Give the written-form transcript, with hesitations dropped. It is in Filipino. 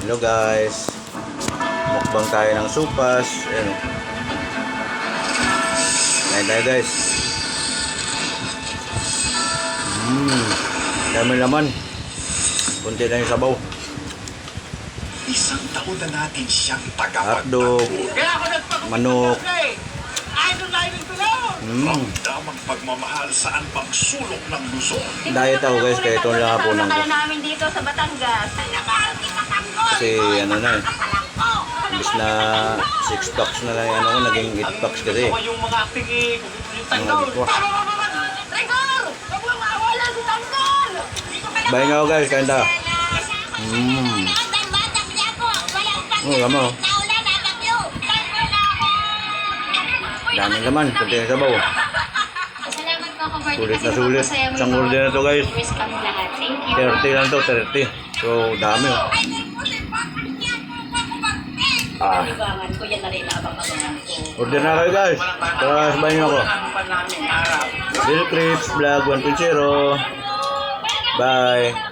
Hello guys. Mukbang tayo ng supas. Ayan o. Kain tayo guys. Dami laman. Kunti na yung sabaw. Isang taon na natin siyang Hotdog. Manok. Damang pagmamahal saan pagsulok ng Luzon. Diet ako guys, kaya ito lang hapunan ko. namin dito sa Batangas. Kasi ano na eh. Imbis na 6 packs na lang ano, naging 8 packs kasi. Yung mga acting yung Tanggol. Trigger! Huwag mo mawala si Tanggol! Bye nga ako guys, kain tayo. Oh, lama oh. Daming laman, kunti yung sabaw. Salamat po, Convert. Sulit na sulit. Isang order na to guys. Miss kami lahat. Thank you. 30 lang to, 30. So, dami oh. Libangan ko yan na rin abang Order na kayo guys. Tara, sabayin nyo ako. Bill Crips Vlog 1.0. Bye.